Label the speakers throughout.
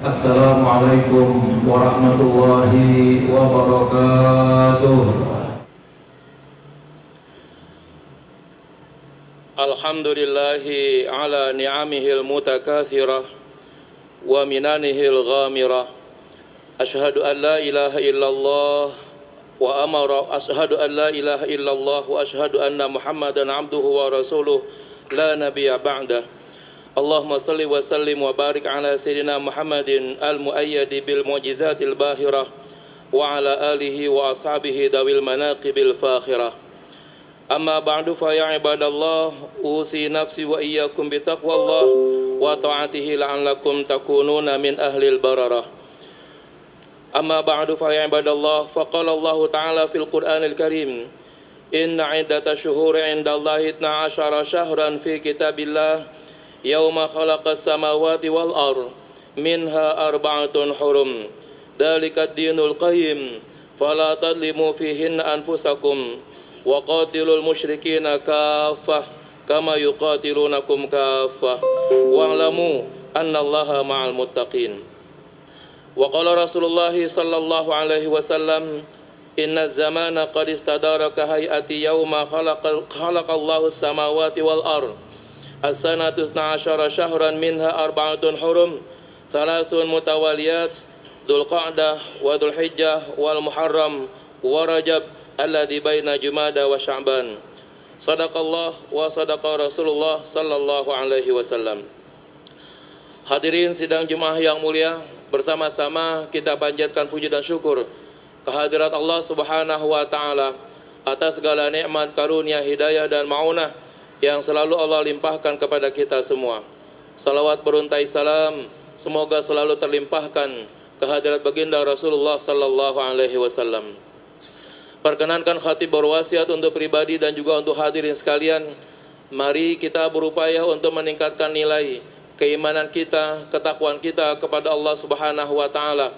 Speaker 1: Assalamualaikum warahmatullahi wabarakatuh.
Speaker 2: Alhamdulillahi ala ni'amihil mutakathirah wa minanihil ghamirah. Ashhadu an la ilaha illallah ashhadu an la ilaha illallah wa ashhadu anna Muhammadan abduhu wa rasuluh la nabiyya ba'dah. Allahumma salli wa sallim wa barik ala sayyidina Muhammadin al-muayyadi bil mu'jizatil bahirah wa ala alihi wa ashabihi dawil manaqibil fakhirah. Amma ba'du fa ya ibadallah, usi nafsi wa iyyakum bi taqwallah wa ta'atihi la'allakum takununa min ahlil bararah. Amma ba'du fa ya ibadallah, fa qala Allah ta'ala fil Qur'anil Karim, inna 'iddatash shuhuri 'indallahi 12 syahran fi kitabillah yauma khalaqas samawati wal ard minha arba'atun hurum dzalika ad-dinul qayyim fala tadlimu fihinna anfusakum wa qatilul musyrikina kaffah kama yuqatilunakum kaffah wa'lamu annallaha ma'al muttaqin. Wa qala Rasulullah sallallahu alaihi wasallam, inna zamana qad istadara ka hayati yauma khalaqallahu as-samawati wal ard as-sanatu 12 syahran minha arba'atun hurum thalathun mutawaliyat Dzulqa'dah wa Dzulhijjah wal Muharram wa Rajab alladzi baina Jumada wa Sya'ban. Sadaqallah wa sadaqa Rasulullah sallallahu alaihi wasallam. Hadirin sidang Jumat yang mulia, bersama-sama kita panjatkan puji dan syukur kehadirat Allah Subhanahu wa taala atas segala nikmat, karunia, hidayah dan maunah yang selalu Allah limpahkan kepada kita semua. Salawat beruntai salam semoga selalu terlimpahkan kehadirat baginda Rasulullah sallallahu alaihi wasallam. Perkenankan khatib berwasiat untuk pribadi dan juga untuk hadirin sekalian, mari kita berupaya untuk meningkatkan nilai keimanan kita, ketakwaan kita kepada Allah Subhanahu wa taala.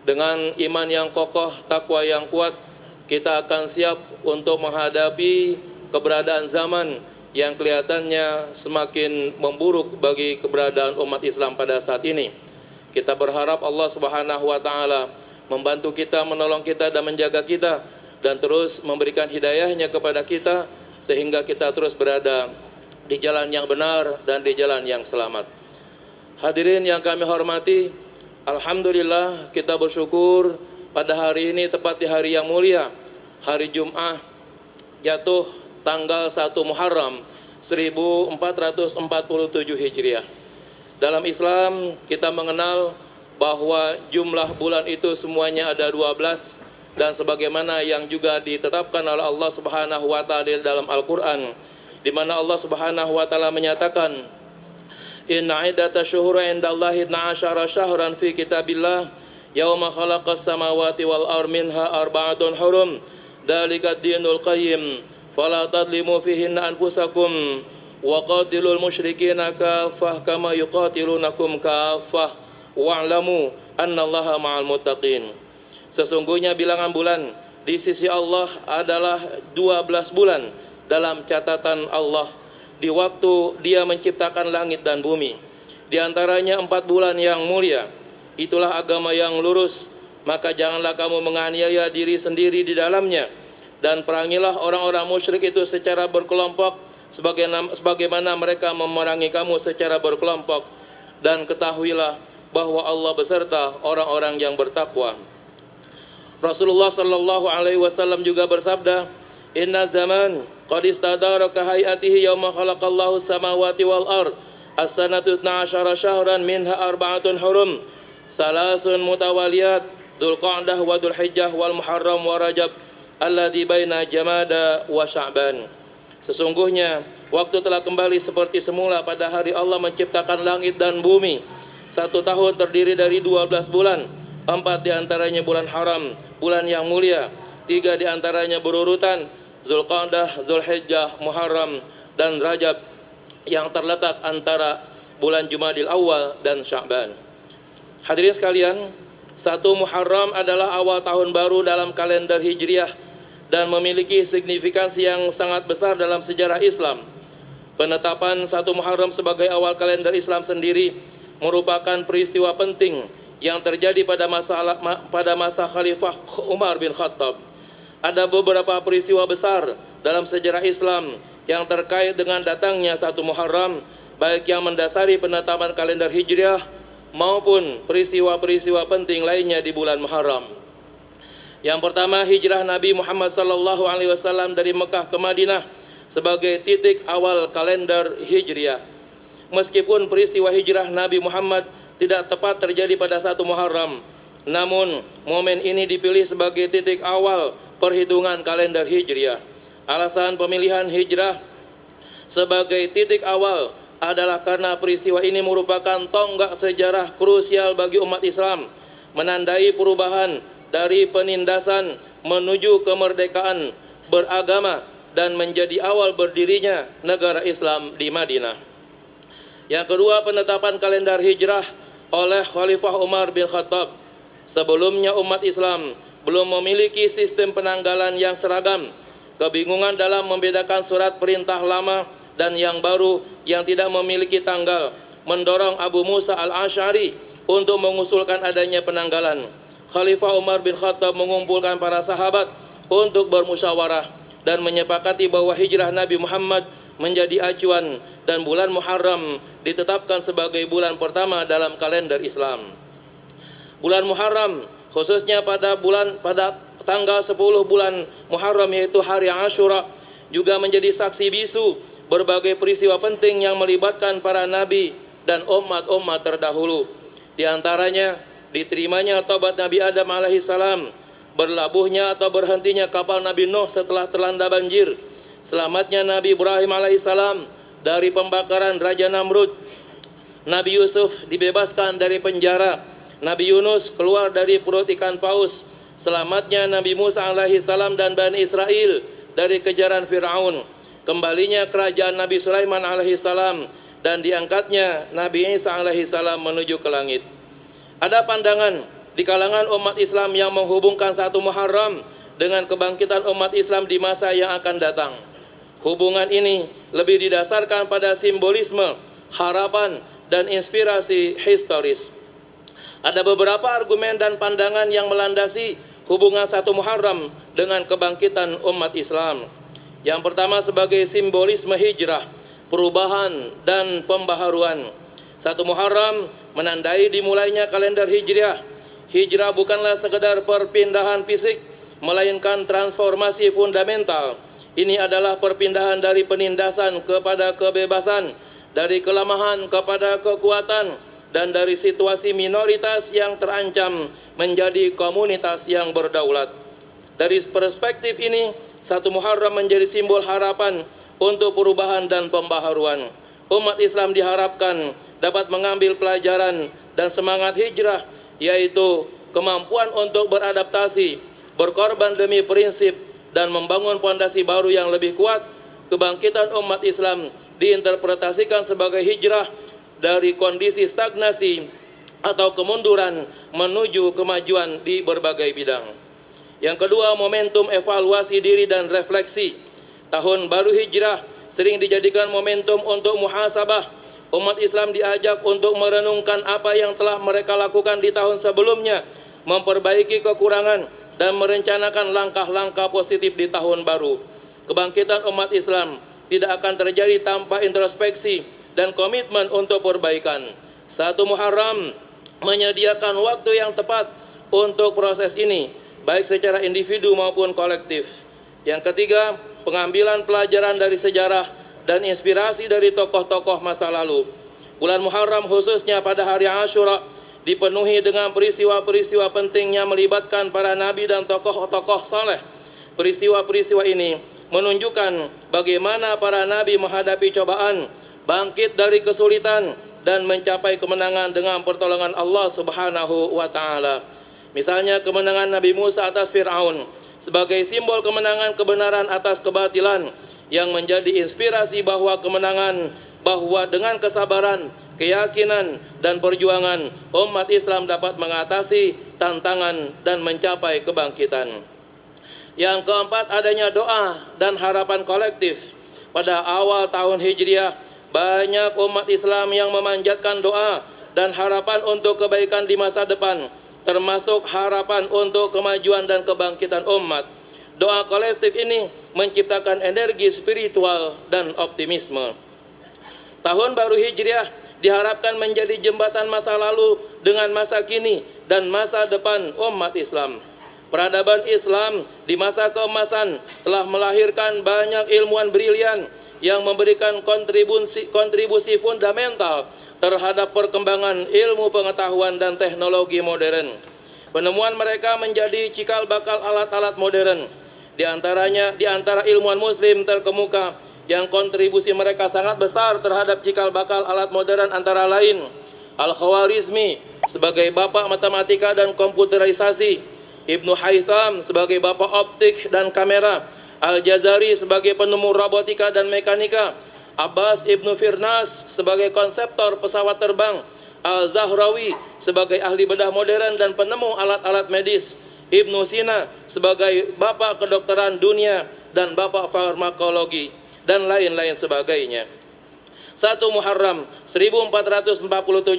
Speaker 2: Dengan iman yang kokoh, takwa yang kuat, kita akan siap untuk menghadapi keberadaan zaman yang kelihatannya semakin memburuk bagi keberadaan umat Islam pada saat ini. Kita berharap Allah Subhanahu wa taala membantu kita, menolong kita dan menjaga kita, dan terus memberikan hidayahnya kepada kita sehingga kita terus berada di jalan yang benar dan di jalan yang selamat. Hadirin yang kami hormati, alhamdulillah kita bersyukur pada hari ini tepat di hari yang mulia, hari Jumat, jatuh tanggal 1 Muharram 1447 Hijriah. Dalam Islam kita mengenal bahwa jumlah bulan itu semuanya ada 12, dan sebagaimana yang juga ditetapkan oleh Allah Subhanahu wa taala dalam Al-Qur'an, di mana Allah Subhanahu wa taala menyatakan, inna 'iddatash shuhuri 'indallahi 12 syahran fi kitabillah yauma khalaqas samawati wal ard minha arba'atun hurum dzalika ad-dinul qayyim fala tadlimu fihinna anfusakum wa qatilul musyrikina kaffah kama yuqatilunakum kaffah wa'lamu annallaha ma'al muttaqin. Sesungguhnya bilangan bulan di sisi Allah adalah 12 bulan dalam catatan Allah di waktu Dia menciptakan langit dan bumi. Di antaranya 4 bulan yang mulia. Itulah agama yang lurus, maka janganlah kamu menganiaya diri sendiri di dalamnya, dan perangilah orang-orang musyrik itu secara berkelompok sebagaimana mereka memerangi kamu secara berkelompok, dan ketahuilah bahwa Allah beserta orang-orang yang bertakwa. Rasulullah sallallahu alaihi wasallam juga bersabda, inna zaman qad istadara ka hayatihi yauma khalaqallahu samawati wal ard as-sanatu 12 syahran minha arba'atun hurum thalathun mutawaliyat Dzulqa'dah wa Dzulhijjah wal Muharram wa Rajab alladzi baina Jumada wa Sya'ban. Sesungguhnya waktu telah kembali seperti semula pada hari Allah menciptakan langit dan bumi. 1 tahun terdiri dari 12 bulan, 4 diantaranya bulan haram, bulan yang mulia, 3 diantaranya berurutan Dzulqa'dah, Dzulhijjah, Muharram dan Rajab yang terletak antara bulan Jumadil Awal dan Sya'ban. Hadirin sekalian, 1 Muharram adalah awal tahun baru dalam kalender Hijriah dan memiliki signifikansi yang sangat besar dalam sejarah Islam. Penetapan 1 Muharram sebagai awal kalender Islam sendiri merupakan peristiwa penting yang terjadi pada masa Khalifah Umar bin Khattab. Ada beberapa peristiwa besar dalam sejarah Islam yang terkait dengan datangnya 1 Muharram, baik yang mendasari penetapan kalender Hijriah maupun peristiwa-peristiwa penting lainnya di bulan Muharram. Yang pertama, hijrah Nabi Muhammad SAW dari Mekah ke Madinah sebagai titik awal kalender Hijriah. Meskipun peristiwa hijrah Nabi Muhammad tidak tepat terjadi pada 1 Muharram, namun momen ini dipilih sebagai titik awal perhitungan kalender Hijriah. Alasan pemilihan hijrah sebagai titik awal adalah karena peristiwa ini merupakan tonggak sejarah krusial bagi umat Islam, menandai perubahan dari penindasan menuju kemerdekaan beragama dan menjadi awal berdirinya negara Islam di Madinah. Yang kedua, penetapan kalender hijrah oleh Khalifah Umar bin Khattab. Sebelumnya umat Islam belum memiliki sistem penanggalan yang seragam. Kebingungan dalam membedakan surat perintah lama dan yang baru yang tidak memiliki tanggal mendorong Abu Musa al-Asy'ari untuk mengusulkan adanya penanggalan. Khalifah Umar bin Khattab mengumpulkan para sahabat untuk bermusyawarah dan menyepakati bahwa hijrah Nabi Muhammad menjadi acuan dan bulan Muharram ditetapkan sebagai bulan pertama dalam kalender Islam. Bulan Muharram khususnya pada tanggal 10 bulan Muharram yaitu hari Asyura juga menjadi saksi bisu berbagai peristiwa penting yang melibatkan para nabi dan umat-umat terdahulu. Di antaranya diterimanya taubat Nabi Adam alaihissalam, berlabuhnya atau berhentinya kapal Nabi Nuh setelah terlanda banjir, selamatnya Nabi Ibrahim alaihissalam dari pembakaran Raja Namrud, Nabi Yusuf dibebaskan dari penjara, Nabi Yunus keluar dari perut ikan paus, selamatnya Nabi Musa alaihissalam dan Bani Israel dari kejaran Fir'aun, kembalinya kerajaan Nabi Sulaiman alaihissalam, dan diangkatnya Nabi Isa alaihissalam menuju ke langit. Ada pandangan di kalangan umat Islam yang menghubungkan 1 Muharram dengan kebangkitan umat Islam di masa yang akan datang. Hubungan ini lebih didasarkan pada simbolisme, harapan, dan inspirasi historis. Ada beberapa argumen dan pandangan yang melandasi hubungan 1 Muharram dengan kebangkitan umat Islam. Yang pertama, sebagai simbolisme hijrah, perubahan, dan pembaharuan. 1 Muharram menandai dimulainya kalender Hijriah. Hijrah bukanlah sekedar perpindahan fisik, melainkan transformasi fundamental. Ini adalah perpindahan dari penindasan kepada kebebasan, dari kelemahan kepada kekuatan, dan dari situasi minoritas yang terancam menjadi komunitas yang berdaulat. Dari perspektif ini, 1 Muharram menjadi simbol harapan untuk perubahan dan pembaharuan. Umat Islam diharapkan dapat mengambil pelajaran dan semangat hijrah, yaitu kemampuan untuk beradaptasi, berkorban demi prinsip, dan membangun fondasi baru yang lebih kuat. Kebangkitan umat Islam diinterpretasikan sebagai hijrah dari kondisi stagnasi atau kemunduran menuju kemajuan di berbagai bidang. Yang kedua, momentum evaluasi diri dan refleksi. Tahun baru hijrah sering dijadikan momentum untuk muhasabah. Umat Islam diajak untuk merenungkan apa yang telah mereka lakukan di tahun sebelumnya, memperbaiki kekurangan, dan merencanakan langkah-langkah positif di tahun baru. Kebangkitan umat Islam tidak akan terjadi tanpa introspeksi dan komitmen untuk perbaikan. 1 Muharram menyediakan waktu yang tepat untuk proses ini, baik secara individu maupun kolektif. Yang ketiga, pengambilan pelajaran dari sejarah dan inspirasi dari tokoh-tokoh masa lalu. Bulan Muharram khususnya pada hari Asyura dipenuhi dengan peristiwa-peristiwa penting yang melibatkan para nabi dan tokoh-tokoh saleh. Peristiwa-peristiwa ini menunjukkan bagaimana para nabi menghadapi cobaan, bangkit dari kesulitan, dan mencapai kemenangan dengan pertolongan Allah Subhanahu wa Ta'ala. Misalnya kemenangan Nabi Musa atas Fir'aun sebagai simbol kemenangan kebenaran atas kebatilan, yang menjadi inspirasi bahwa dengan kesabaran, keyakinan, dan perjuangan umat Islam dapat mengatasi tantangan dan mencapai kebangkitan. Yang keempat, adanya doa dan harapan kolektif. Pada awal tahun Hijriah, banyak umat Islam yang memanjatkan doa dan harapan untuk kebaikan di masa depan, termasuk harapan untuk kemajuan dan kebangkitan umat. Doa kolektif ini menciptakan energi spiritual dan optimisme. Tahun baru Hijriah diharapkan menjadi jembatan masa lalu dengan masa kini dan masa depan umat Islam. Peradaban Islam di masa keemasan telah melahirkan banyak ilmuwan brilian yang memberikan kontribusi fundamental terhadap perkembangan ilmu pengetahuan dan teknologi modern. Penemuan mereka menjadi cikal bakal alat-alat modern. Di antara ilmuwan muslim terkemuka yang kontribusi mereka sangat besar terhadap cikal bakal alat modern antara lain Al-Khawarizmi sebagai bapak matematika dan komputerisasi, Ibnu Haytham sebagai bapak optik dan kamera, Al-Jazari sebagai penemu robotika dan mekanika, Abbas Ibnu Firnas sebagai konseptor pesawat terbang, Al-Zahrawi sebagai ahli bedah modern dan penemu alat-alat medis, Ibnu Sina sebagai bapak kedokteran dunia dan bapak farmakologi, dan lain-lain sebagainya. 1 Muharram 1447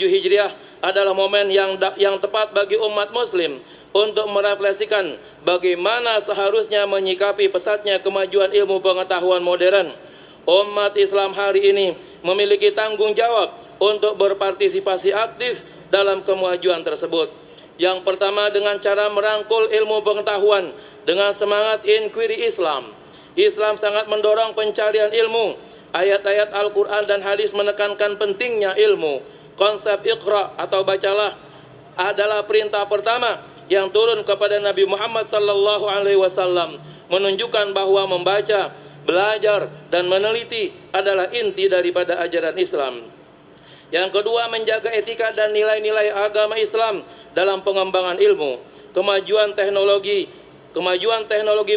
Speaker 2: Hijriah adalah momen yang tepat bagi umat muslim untuk merefleksikan bagaimana seharusnya menyikapi pesatnya kemajuan ilmu pengetahuan modern. Umat Islam hari ini memiliki tanggung jawab untuk berpartisipasi aktif dalam kemajuan tersebut. Yang pertama, dengan cara merangkul ilmu pengetahuan dengan semangat inquiry Islam. Islam sangat mendorong pencarian ilmu. Ayat-ayat Al-Quran dan hadis menekankan pentingnya ilmu. Konsep Iqra atau bacalah adalah perintah pertama yang turun kepada Nabi Muhammad SAW, menunjukkan bahwa membaca, belajar, dan meneliti adalah inti daripada ajaran Islam. Yang kedua, menjaga etika dan nilai-nilai agama Islam dalam pengembangan ilmu. Kemajuan teknologi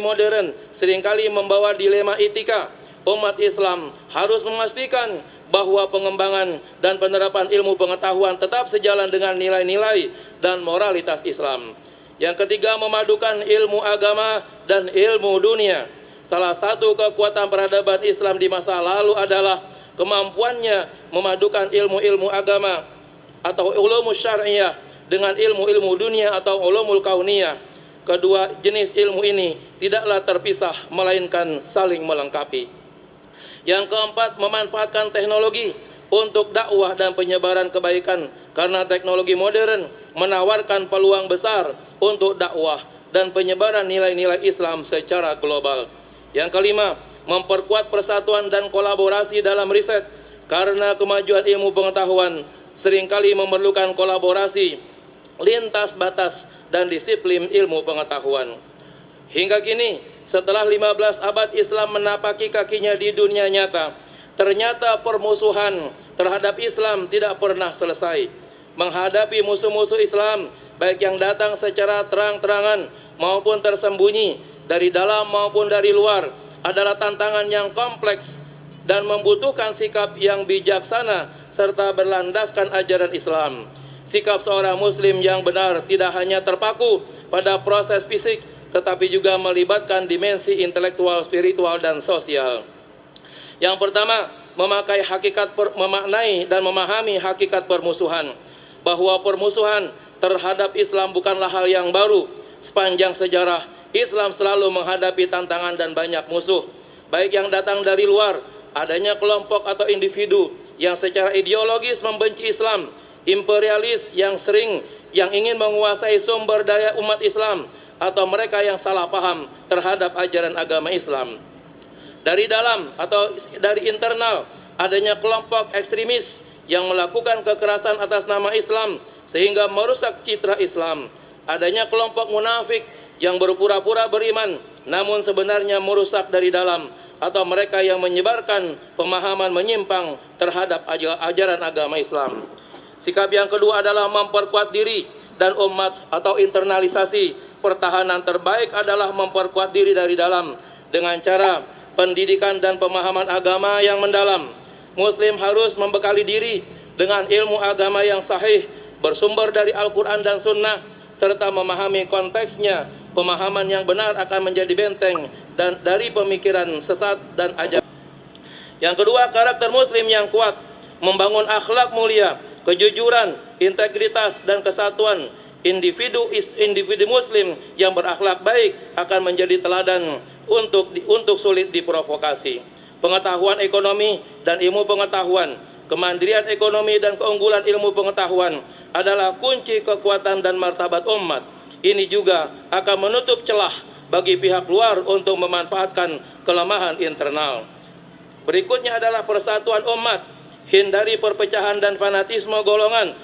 Speaker 2: modern seringkali membawa dilema etika. Umat Islam harus memastikan bahwa pengembangan dan penerapan ilmu pengetahuan tetap sejalan dengan nilai-nilai dan moralitas Islam. Yang ketiga, memadukan ilmu agama dan ilmu dunia. Salah satu kekuatan peradaban Islam di masa lalu adalah kemampuannya memadukan ilmu-ilmu agama atau ulumus syar'iyah dengan ilmu-ilmu dunia atau ulumul kauniyah. Kedua jenis ilmu ini tidaklah terpisah melainkan saling melengkapi. Yang keempat, memanfaatkan teknologi untuk dakwah dan penyebaran kebaikan, karena teknologi modern menawarkan peluang besar untuk dakwah dan penyebaran nilai-nilai Islam secara global. Yang kelima, memperkuat persatuan dan kolaborasi dalam riset, karena kemajuan ilmu pengetahuan seringkali memerlukan kolaborasi lintas batas dan disiplin ilmu pengetahuan. Hingga kini, setelah 15 abad Islam menapaki kakinya di dunia nyata, ternyata permusuhan terhadap Islam tidak pernah selesai. Menghadapi musuh-musuh Islam, baik yang datang secara terang-terangan maupun tersembunyi, dari dalam maupun dari luar, adalah tantangan yang kompleks dan membutuhkan sikap yang bijaksana serta berlandaskan ajaran Islam. Sikap seorang muslim yang benar tidak hanya terpaku pada proses fisik, tetapi juga melibatkan dimensi intelektual, spiritual, dan sosial. Yang pertama, memaknai dan memahami hakikat permusuhan, bahwa permusuhan terhadap Islam bukanlah hal yang baru. Sepanjang sejarah, Islam selalu menghadapi tantangan dan banyak musuh, baik yang datang dari luar, adanya kelompok atau individu yang secara ideologis membenci Islam, imperialis yang ingin menguasai sumber daya umat Islam, atau mereka yang salah paham terhadap ajaran agama Islam. Dari dalam atau dari internal, adanya kelompok ekstremis yang melakukan kekerasan atas nama Islam sehingga merusak citra Islam. Adanya kelompok munafik yang berpura-pura beriman namun sebenarnya merusak dari dalam, atau mereka yang menyebarkan pemahaman menyimpang terhadap ajaran agama Islam. Sikap yang kedua adalah memperkuat diri dan umat atau internalisasi. Pertahanan terbaik adalah memperkuat diri dari dalam dengan cara pendidikan dan pemahaman agama yang mendalam. Muslim harus membekali diri dengan ilmu agama yang sahih, bersumber dari Al-Quran dan Sunnah, serta memahami konteksnya. Pemahaman yang benar akan menjadi benteng dan dari pemikiran sesat dan ajaran. Yang kedua, karakter muslim yang kuat, membangun akhlak mulia, kejujuran, integritas dan kesatuan individu muslim yang berakhlak baik akan menjadi teladan untuk sulit diprovokasi. Pengetahuan ekonomi dan ilmu pengetahuan, kemandirian ekonomi dan keunggulan ilmu pengetahuan adalah kunci kekuatan dan martabat umat. Ini juga akan menutup celah bagi pihak luar untuk memanfaatkan kelemahan internal. Berikutnya adalah persatuan umat. Hindari perpecahan dan fanatisme golongan.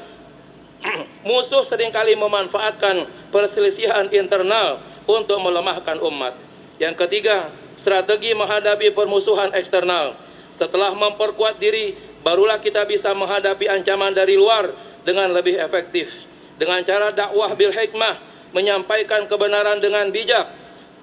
Speaker 2: Musuh seringkali memanfaatkan perselisihan internal untuk melemahkan umat. Yang ketiga, strategi menghadapi permusuhan eksternal. Setelah memperkuat diri, barulah kita bisa menghadapi ancaman dari luar dengan lebih efektif. Dengan cara dakwah bil hikmah, menyampaikan kebenaran dengan bijak.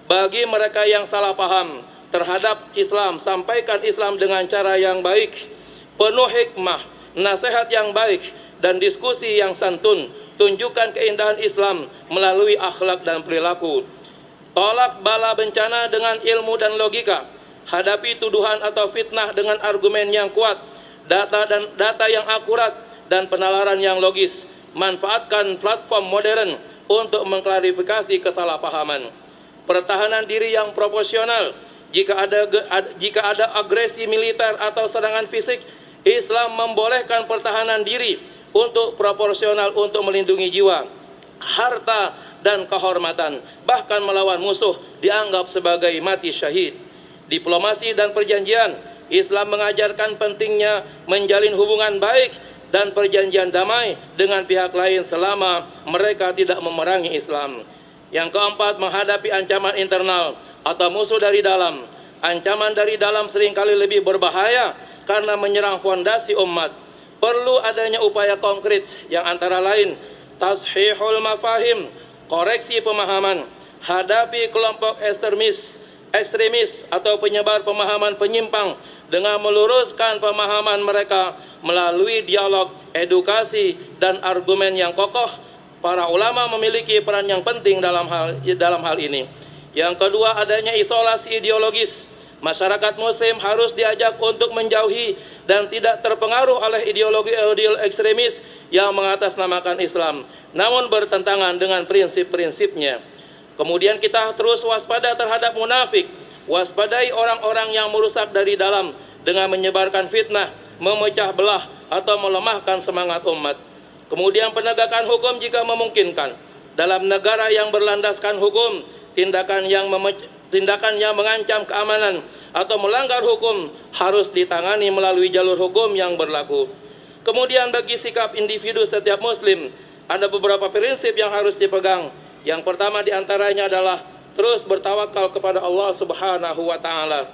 Speaker 2: Bagi mereka yang salah paham terhadap Islam, sampaikan Islam dengan cara yang baik, penuh hikmah, nasihat yang baik, dan diskusi yang santun. Tunjukkan keindahan Islam melalui akhlak dan perilaku. Tolak bala bencana dengan ilmu dan logika. Hadapi tuduhan atau fitnah dengan argumen yang kuat, data yang akurat, dan penalaran yang logis. Manfaatkan platform modern untuk mengklarifikasi kesalahpahaman. Pertahanan diri yang proporsional. Jika ada agresi militer atau serangan fisik, Islam membolehkan pertahanan diri untuk proporsional untuk melindungi jiwa, harta, dan kehormatan. Bahkan melawan musuh dianggap sebagai mati syahid. Diplomasi dan perjanjian. Islam mengajarkan pentingnya menjalin hubungan baik dan perjanjian damai dengan pihak lain selama mereka tidak memerangi Islam. Yang keempat, menghadapi ancaman internal atau musuh dari dalam. Ancaman dari dalam seringkali lebih berbahaya karena menyerang fondasi umat. Perlu adanya upaya konkret yang antara lain tashihul mafahim, koreksi pemahaman, hadapi kelompok ekstremis atau penyebar pemahaman penyimpang dengan meluruskan pemahaman mereka melalui dialog, edukasi, dan argumen yang kokoh. Para ulama memiliki peran yang penting dalam hal ini. Yang kedua, adanya isolasi ideologis. Masyarakat muslim harus diajak untuk menjauhi dan tidak terpengaruh oleh ideologi ekstremis yang mengatasnamakan Islam, namun bertentangan dengan prinsip-prinsipnya. Kemudian kita terus waspada terhadap munafik. Waspadai orang-orang yang merusak dari dalam dengan menyebarkan fitnah, memecah belah, atau melemahkan semangat umat. Kemudian penegakan hukum jika memungkinkan. Dalam negara yang berlandaskan hukum, tindakan yang mengancam keamanan atau melanggar hukum harus ditangani melalui jalur hukum yang berlaku. Kemudian bagi sikap individu setiap muslim, ada beberapa prinsip yang harus dipegang. Yang pertama diantaranya adalah terus bertawakal kepada Allah Subhanahu wa Ta'ala.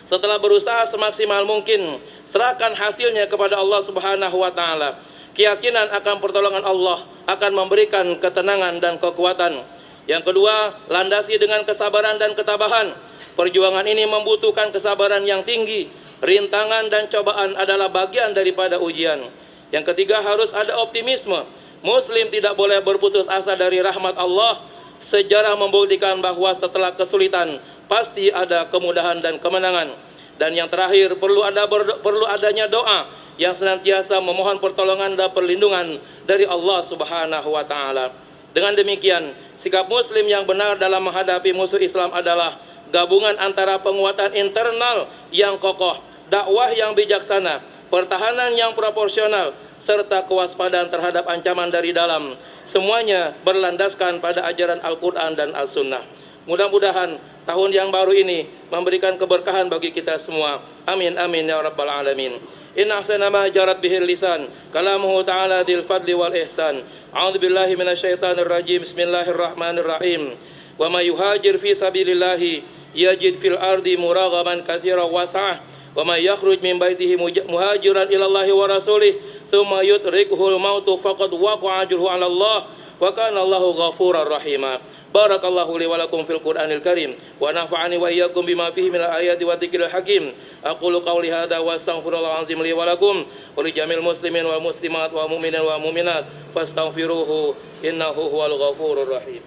Speaker 2: Setelah berusaha semaksimal mungkin, serahkan hasilnya kepada Allah Subhanahu wa Ta'ala. Keyakinan akan pertolongan Allah akan memberikan ketenangan dan kekuatan. Yang kedua, landasi dengan kesabaran dan ketabahan. Perjuangan ini membutuhkan kesabaran yang tinggi. Rintangan dan cobaan adalah bagian daripada ujian. Yang ketiga, harus ada optimisme. Muslim tidak boleh berputus asa dari rahmat Allah. Sejarah membuktikan bahwa setelah kesulitan pasti ada kemudahan dan kemenangan. Dan yang terakhir, perlu adanya doa yang senantiasa memohon pertolongan dan perlindungan dari Allah Subhanahu wa Ta'ala. Dengan demikian, sikap muslim yang benar dalam menghadapi musuh Islam adalah gabungan antara penguatan internal yang kokoh, dakwah yang bijaksana, pertahanan yang proporsional, serta kewaspadaan terhadap ancaman dari dalam. Semuanya berlandaskan pada ajaran Al-Quran dan As-Sunnah. Mudah-mudahan tahun yang baru ini memberikan keberkahan bagi kita semua. Amin amin ya rabbal alamin. Inna ahsana ma jarat bihil lisan kalamuhu ta'ala dzil fadli wal ihsan. A'udzu billahi minasyaitonir rajim. Bismillahirrahmanirrahim. Wa may yuhajir fi sabilillahi yajid fil ardi muraghaman katsiran wasa'ah. Wa may yakhruj min baitihi muhajiran ila Allahi wa rasulih thumma yudrikuhul mautu faqad waqa'a ajruhu 'ala Allah. Wa kana Allahu ghafurar rahima. Barakallahu li wa lakum fil Qur'anil Karim wa nafa'ani wa iyyakum bima fihi minal ayati wa dzikril hakim. Aqulu qawli hadza wa astaghfirullahal azim li wa lakum wa li jamil muslimin wal muslimat wa mu'minin wa mu'minat fastaghfiruhu innahu huwal ghafurur rahim.